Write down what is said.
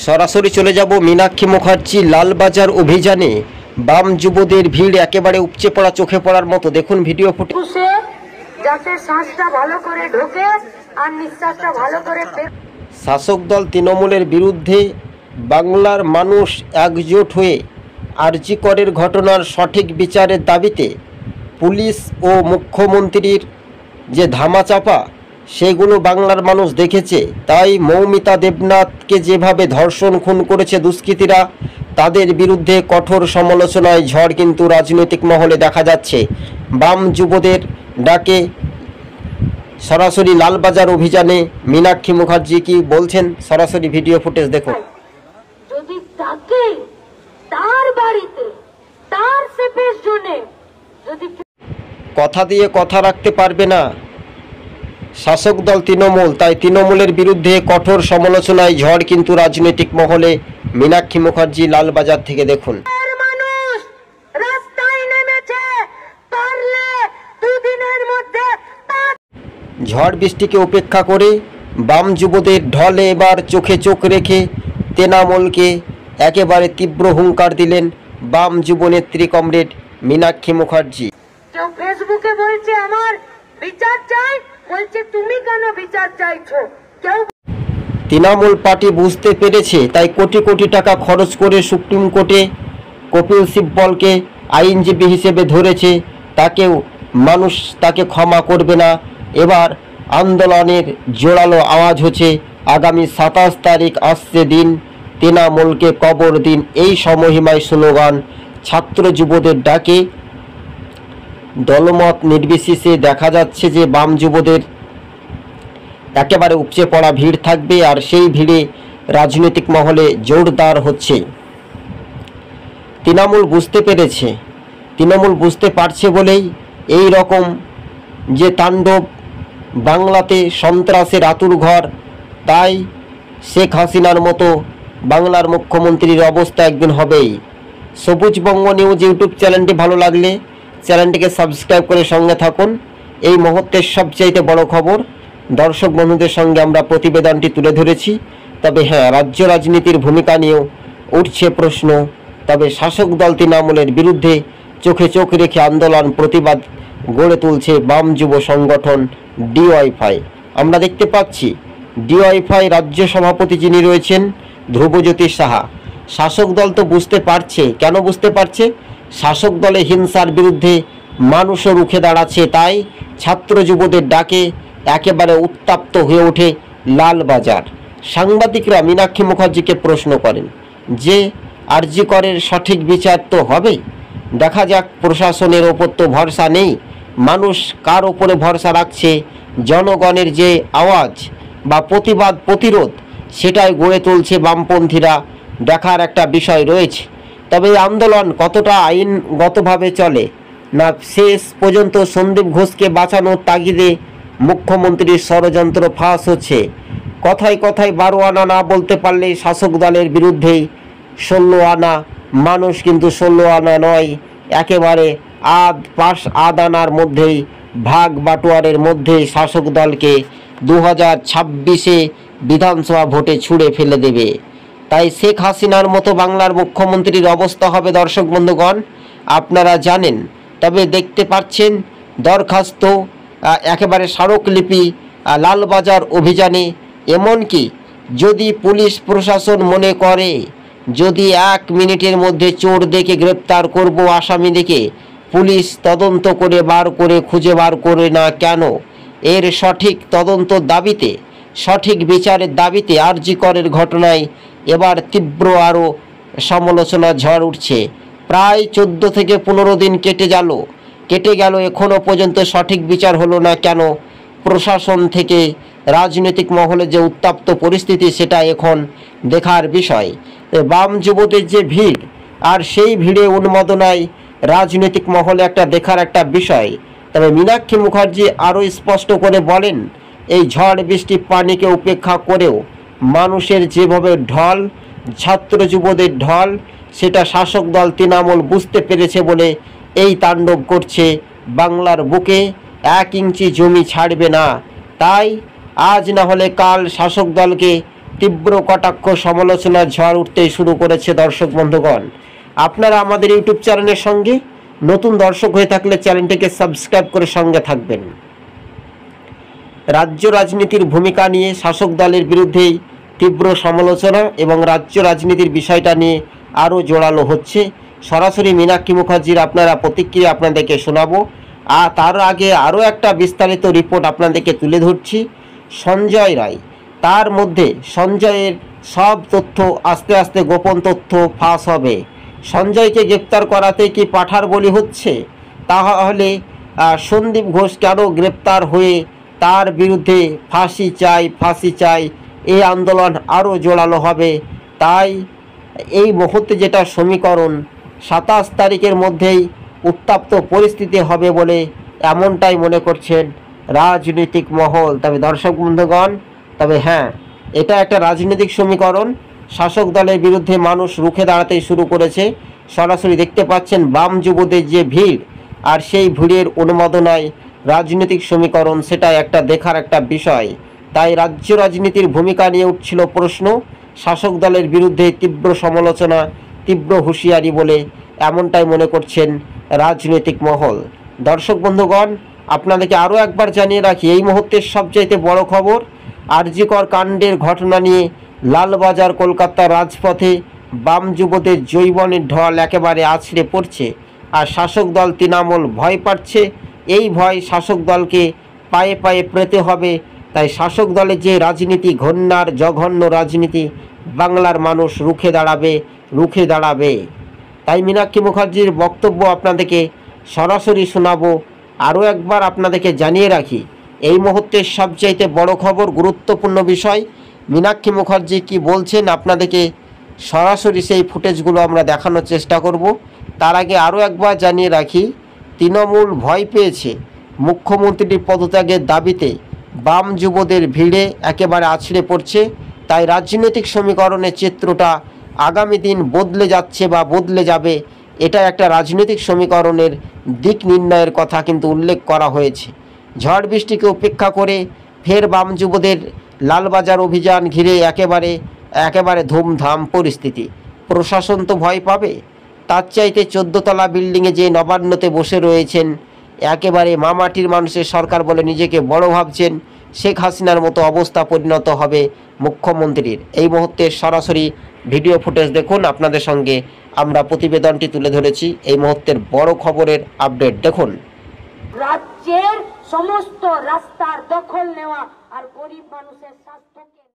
সরাসরি চলে যাব মীনাক্ষী মুখার্জি লালবাজার অভিযানে। বাম যুবদের ভিড় একেবারে উপচে পড়া, চোখে পড়ার মতো। দেখুন ভিডিও ফুটেজ। যাতে শ্বাসটা ভালো করে ঢোকে আর নিঃশ্বাসটা ভালো করে শাসক দল তৃণমূলের বিরুদ্ধে বাংলার মানুষ একজোট হয়ে আরজি করের ঘটনার সঠিক বিচারের দাবিতে পুলিশ ও মুখ্যমন্ত্রীর যে ধামাচাপা সেগুলো বাংলার মানুষ দেখেছে। তাই মৌমিতা দেবনাথকে যেভাবে ধর্ষণ খুন করেছে দুষ্কৃতীরা, তাদের বিরুদ্ধে কঠোর সমালোচনায় ঝড় কিন্তু রাজনৈতিক মহলে দেখা যাচ্ছে। বাম যুবদের ডাকে সরাসরি লালবাজার অভিযানে মীনাক্ষী মুখার্জি কি বলছেন, সরাসরি ভিডিও ফুটেজ দেখুন। যদি তাকে তার বাড়িতে তার সেফের জন্য যদি কথা দিয়ে কথা রাখতে পারবে না শাসক দল তৃণমূল, তাই তৃণমূলের বিরুদ্ধে কঠোর সমালোচনায় ঝড় কিন্তু রাজনৈতিক মহলে। মীনাক্ষী মুখার্জি লালবাজার থেকে দেখুন। মানুষ রাস্তায় নেমেছে, পারলে দুদিনের মধ্যে ঝড় বৃষ্টিকে উপেক্ষা করে বাম যুবদের ঢলে এবার চোখে চোখ রেখে তৃণমূলকে একেবারে তীব্র হুঙ্কার দিলেন বাম যুবনেত্রী কমরেড মীনাক্ষী মুখার্জি। কেউ ফেসবুকে বলছে আমার বিচার চাই, বলছে তুমি কেন বিচার চাইছো। কেউ তৃণমূল পার্টি বুঝতে পেরেছে, তাই কোটি কোটি টাকা খরচ করে সুপ্রিম কোর্টে কপিল সিব্বলকে আইনজীবী হিসেবে ধরেছে। মানুষ তাকে ক্ষমা করবে না। এবার আন্দোলনের জোরালো আওয়াজ হচ্ছে, আগামী 27 তারিখ আসছে দিন, তৃণমূলকে কবর দিন, এই সমহিমায় স্লোগান। ছাত্র যুবদের ডাকে দলমত নির্বিশেষে দেখা যাচ্ছে যে বাম যুবদের একেবারে উপচে পড়া ভিড় থাকবে, আর সেই ভিড়ে রাজনৈতিক মহলে জোরদার হচ্ছে। তৃণমূল বুঝতে পারছে বলেই এই রকম যে তাণ্ডব, বাংলাতে সন্ত্রাসের আতুরঘর। তাই শেখ হাসিনার মতো বাংলার মুখ্যমন্ত্রীর অবস্থা একদিন হবেই। সবুজবঙ্গ নিউজ ইউটিউব চ্যানেলটি ভালো লাগলে চ্যানেলটিকে সাবস্ক্রাইব করে সঙ্গে থাকুন। এই মুহূর্তের সবচাইতে বড় খবর, দর্শক বন্ধুদের সঙ্গে আমরা প্রতিবেদনটি তুলে ধরেছি। তবে হ্যাঁ, রাজ্য রাজনীতির ভূমিকা নিয়েও উঠছে প্রশ্ন। তবে শাসক দল তৃণমূলের বিরুদ্ধে চোখে চোখ রেখে আন্দোলন, প্রতিবাদ গড়ে তুলছে বাম যুব সংগঠন ডিওয়াইফাই। আমরা দেখতে পাচ্ছি ডিওয়াইফাই রাজ্য সভাপতি যিনি রয়েছেন ধ্রুবজ্যোতি সাহা। শাসক দল তো বুঝতে পারছে, কেন বুঝতে পারছে? শাসক দলে হিংসার বিরুদ্ধে মানুষও রুখে দাঁড়াচ্ছে। তাই ছাত্র যুবদের ডাকে একেবারে উত্তপ্ত হয়ে ওঠে লালবাজার। সাংবাদিকরা মীনাক্ষী মুখার্জিকে প্রশ্ন করেন যে আরজি করের সঠিক বিচার তো হবে। দেখা যাক, প্রশাসনের ওপর তো ভরসা নেই, মানুষ কার ওপরে ভরসা রাখছে? জনগণের যে আওয়াজ বা প্রতিবাদ, প্রতিরোধ, সেটাই গড়ে তুলছে বামপন্থীরা। দেখার একটা বিষয় রয়েছে। তবে এই আন্দোলন কতটা আইনগতভাবে চলে, না শেষ পর্যন্ত সন্দীপ ঘোষকে বাঁচানোর তাগিদে মুখ্যমন্ত্রীর ষড়যন্ত্র ফাঁস হচ্ছে। কথায় কথায় 12 আনা না বলতে পারলেই শাসক দলের বিরুদ্ধেই 16 আনা। মানুষ কিন্তু 16 আনা নয়, একেবারে আধ আনার মধ্যেই, ভাগ বাটোয়ারের মধ্যেই শাসক দলকে 2026-এ বিধানসভা ভোটে ছুঁড়ে ফেলে দেবে। তাই শেখ হাসিনার মতো বাংলার মুখ্যমন্ত্রীর অবস্থা হবে দর্শক বন্ধুগণ, আপনারা জানেন। তবে দেখতে পাচ্ছেন দরখাস্ত একেবারে স্মারকলিপি লালবাজার অভিযানে। এমনকি যদি পুলিশ প্রশাসন মনে করে যদি 1 মিনিটের মধ্যে চোর দেখে গ্রেপ্তার করব, আসামি দেখে, পুলিশ তদন্ত করে খুঁজে বার করে না কেন, এর সঠিক তদন্ত দাবিতে, সঠিক বিচারের দাবিতে আরজি করের ঘটনায় এবার তীব্র আরও সমালোচনা ঝড় উঠছে। প্রায় 14 থেকে 15 দিন কেটে গেল, এখনও পর্যন্ত সঠিক বিচার হলো না কেন? প্রশাসন থেকে রাজনৈতিক মহলে যে উত্তপ্ত পরিস্থিতি, সেটা এখন দেখার বিষয়। বাম যুবদের যে ভিড়, আর সেই ভিড়ে উন্মাদনায় রাজনৈতিক মহলে দেখার একটা বিষয়। তবে মীনাক্ষী মুখার্জি আরও স্পষ্ট করে বলেন, এই ঝড় বৃষ্টি পানিকে উপেক্ষা করেও মানুষের যেভাবে ঢল, ছাত্র যুবদের ঢল, সেটা শাসক দল তৃণমূল বুঝতে পেরেছে বলে এই তাণ্ডব করছে বাংলার বুকে। 1 ইঞ্চি জমি ছাড়বে না। তাই আজ না হলে কাল শাসক দলকে তীব্র কটাক্ষ সমালোচনার ঝড় উঠতেই শুরু করেছে। দর্শক বন্ধুগণ, আপনারা আমাদের ইউটিউব চ্যানেলের সঙ্গে নতুন দর্শক হয়ে থাকলে চ্যানেলটিকে সাবস্ক্রাইব করে সঙ্গে থাকবেন। রাজ্য রাজনীতির ভূমিকা নিয়ে শাসক দলের বিরুদ্ধেই তীব্র সমালোচনা এবং রাজ্য রাজনীতির বিষয়টা নিয়ে আরও জোরালো হচ্ছে। সরাসরি মীনাক্ষী মুখার্জির আপনারা প্রতিক্রিয়া আপনাদেরকে শোনাবো। আর তার আগে আরও একটা বিস্তারিত রিপোর্ট আপনাদেরকে তুলে ধরছি। সঞ্জয় রায়, তার মধ্যে সঞ্জয়ের সব তথ্য আস্তে আস্তে গোপন তথ্য ফাঁস হবে। সঞ্জয়কে গ্রেপ্তার করাতে কি পাঠার বলি হচ্ছে? তাহলে সন্দীপ ঘোষ কেন গ্রেপ্তার হয়ে তার বিরুদ্ধে ফাঁসি চাই এই আন্দোলন আরও জোরালো হবে। তাই এই মুহূর্তে যেটা সমীকরণ, 27 তারিখের মধ্যেই উত্তপ্ত পরিস্থিতি হবে বলে এমনটাই মনে করছেন রাজনৈতিক মহল। তবে দর্শক বন্ধুগণ, হ্যাঁ, এটা একটা রাজনৈতিক সমীকরণ। শাসক দলের বিরুদ্ধে মানুষ রুখে দাঁড়াতে শুরু করেছে। সরাসরি দেখতে পাচ্ছেন বাম যুবদের যে ভিড়, আর সেই ভিড়ের অনুমোদনায় রাজনৈতিক সমীকরণ, সেটা একটা দেখার একটা বিষয়। তাই রাজ্য রাজনীতির ভূমিকা নিয়ে উঠছিল প্রশ্ন। শাসক দলের বিরুদ্ধে তীব্র সমালোচনা, তীব্র হুঁশিয়ারি বলে এমনটাই মনে করছেন রাজনৈতিক মহল। দর্শক বন্ধুগণ, আপনাদেরকে আরও একবার জানিয়ে রাখি, এই মুহূর্তের সবচাইতে বড় খবর, আর.জি. কর কাণ্ডের ঘটনা নিয়ে লালবাজার কলকাতার রাজপথে বাম যুবদের জৈবনের ঢল একেবারে আছড়ে পড়ছে। আর শাসক দল তৃণমূল ভয় পাচ্ছে। এই ভয় শাসক দলকে পায়ে পায়ে পেতে হবে। তাই শাসক দলের যে রাজনীতি, ঘন্যার জঘন্য রাজনীতি, বাংলার মানুষ রুখে দাঁড়াবে। তাই মীনাক্ষী মুখার্জির বক্তব্য আপনাদেরকে সরাসরি শোনাবো। আরও একবার আপনাদেরকে জানিয়ে রাখি, এই মুহূর্তের সবচাইতে বড় খবর, গুরুত্বপূর্ণ বিষয়, মীনাক্ষী মুখার্জি কি বলছেন আপনাদেরকে সরাসরি সেই ফুটেজগুলো আমরা দেখানোর চেষ্টা করব। তার আগে আরও একবার জানিয়ে রাখি, তৃণমূল ভয় পেয়েছে মুখ্যমন্ত্রীর পদত্যাগের দাবিতে বাম যুবদের ভিড়ে একেবারে আছড়ে পড়ছে। তাই রাজনৈতিক সমীকরণের চিত্রটা আগামী দিন বদলে যাচ্ছে বা বদলে যাবে। এটা একটা রাজনৈতিক সমীকরণের দিক নির্ণয়ের কথা কিন্তু উল্লেখ করা হয়েছে। ঝড় বৃষ্টিকে উপেক্ষা করে ফের বাম যুবদের লালবাজার অভিযান ঘিরে একেবারে ধুমধাম পরিস্থিতি। প্রশাসন তো ভয় পাবে। তার চাইতে 14 তলা বিল্ডিংয়ে যে নবান্নতে বসে রয়েছেন, একেবারে মামাটির মানুষের সরকার বলে নিজেকে বড় ভাবছেন, শেখ হাসিনার মতো অবস্থা পরিণত হবে মুখ্যমন্ত্রীর। এই মুহূর্তে সরাসরি ভিডিও ফুটেজ দেখুন। আপনাদের সঙ্গে আমরা প্রতিবেদনটি তুলে ধরেছি। এই মুহূর্তের বড় খবরের আপডেট দেখুন। রাজ্যের সমস্ত রাস্তার দখল নেওয়া আর গরিব মানুষের স্বাস্থ্যকে